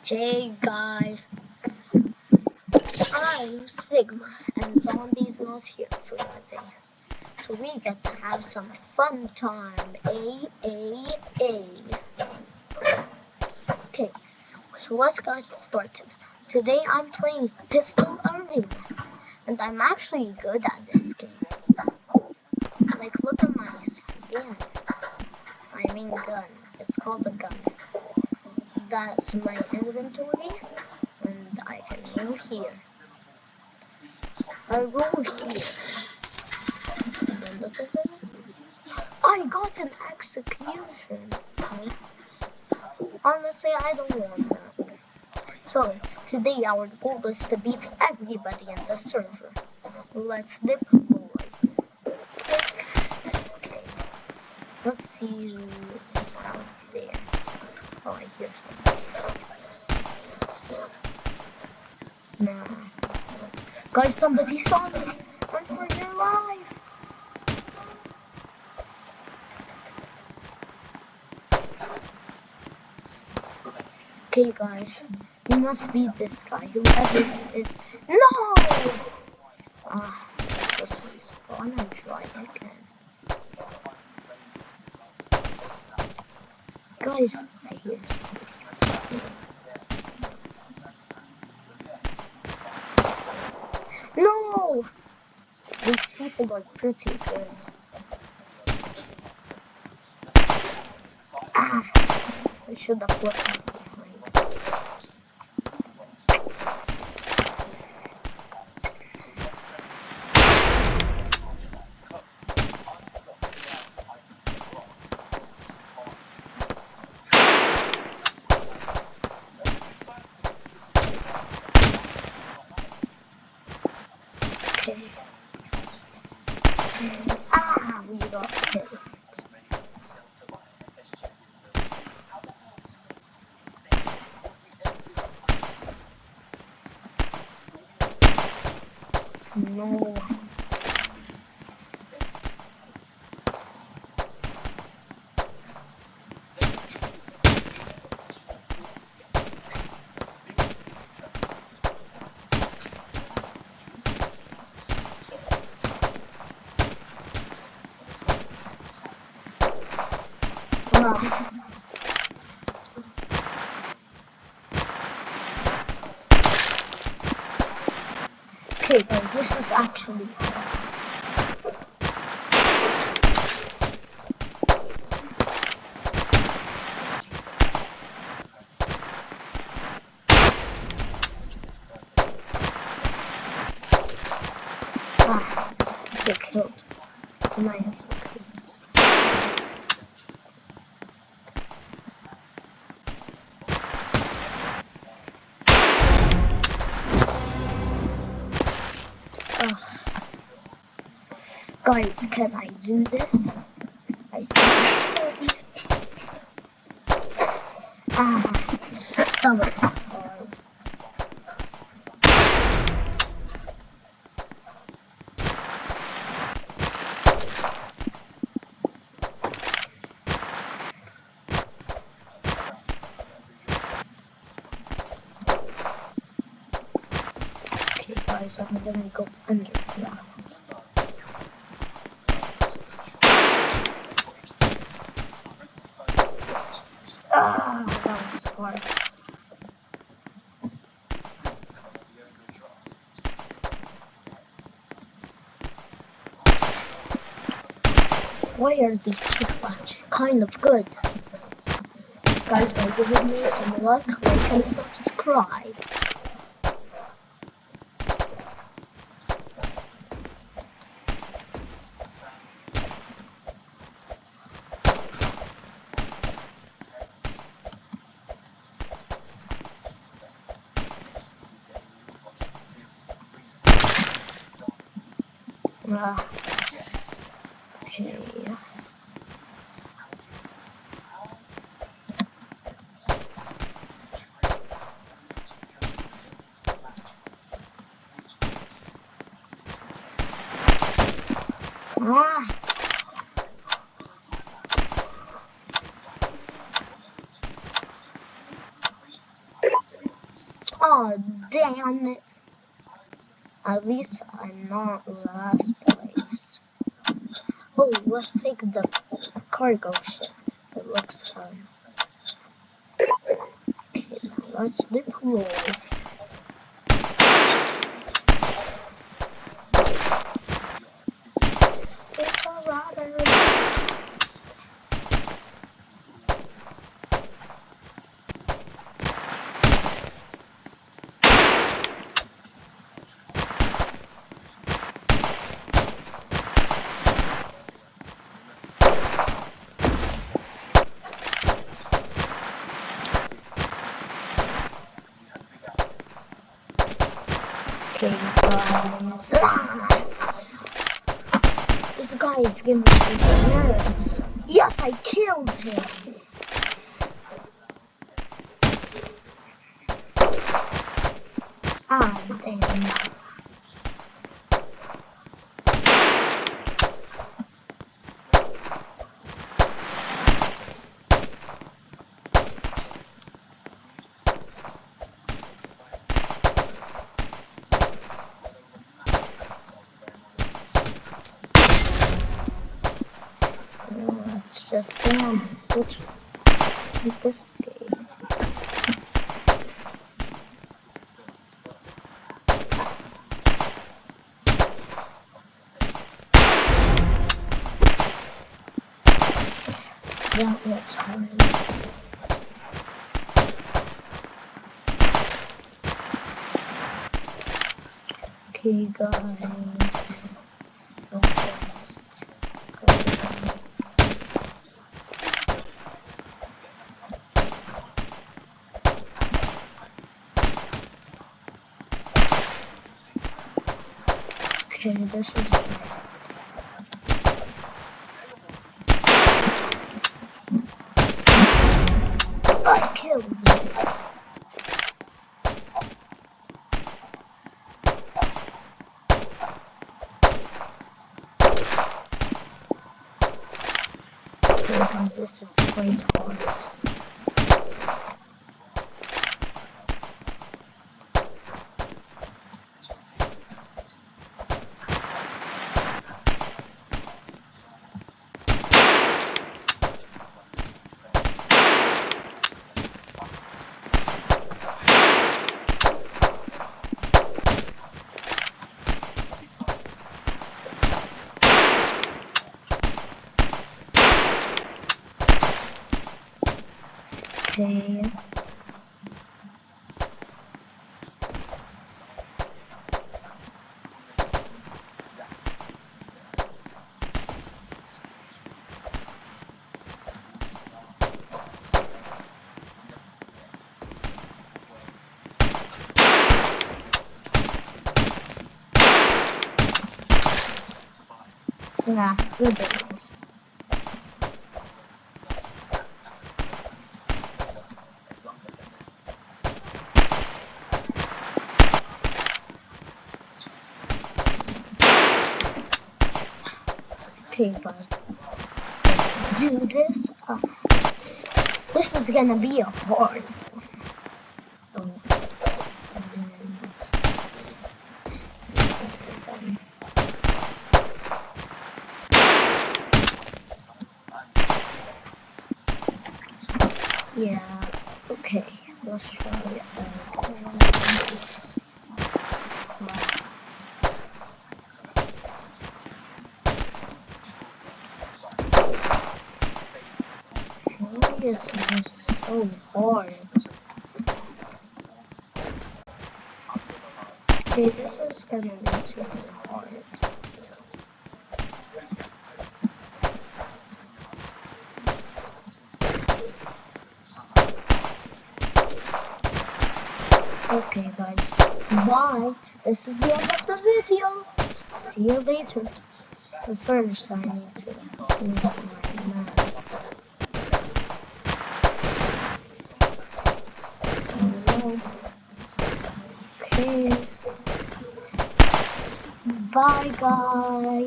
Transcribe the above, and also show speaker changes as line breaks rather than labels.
Hey guys, I'm Sigma and Zombie's not here for that day. So we get to have some fun time. A. Okay, so let's get started. Today I'm playing Pistol Arena and I'm actually good at this game. Like look at my skin. I mean gun. It's called a gun. That's my inventory and I can roll here. I roll here. I got an execution. Honestly, I don't want that. So, today our goal is to beat everybody in the server. Let's deploy. Okay. Let's use out there. Oh, I hear something. Nah. Guys, somebody saw me. Run for your life. Okay, guys, you must beat this guy, whoever he is. No! Ah, this one's fun. I'll try again. Guys, I hear somebody. No! These people are pretty good. Ah, I should have left him behind. Okay. Ah, we got hit. No. Ah. Okay, guys, this is actually hard. Ah, get killed. And I have some kills. Guys, can I do this? I see. Ah, that was hard. Okay, guys, I'm gonna go underground. Ah, that was hard. Why are these people actually kind of good? Guys, by giving me some luck, like and subscribe. Okay. Ah. Oh, damn it. At least I'm not last place. Oh, let's take the cargo ship. It looks fun. Okay, now let's deploy. It's a rudder. Okay, guys. This guy is giving me the nerves. Yes, I killed him. Ah, damn. It's just Sam with this game. That was hard. Okay, guys. Okay, this is. I killed him. Okay, guys, this is quite hard. Okay. Yeah, good. Okay, guys. Do this. This is gonna be a hard one. Yeah, okay, let's try it. Why is this so hard? Okay, this is gonna be super hard. Okay, guys, bye. This is the end of the video. See you later. But first, I need to use my mouse. Okay. Bye, guys.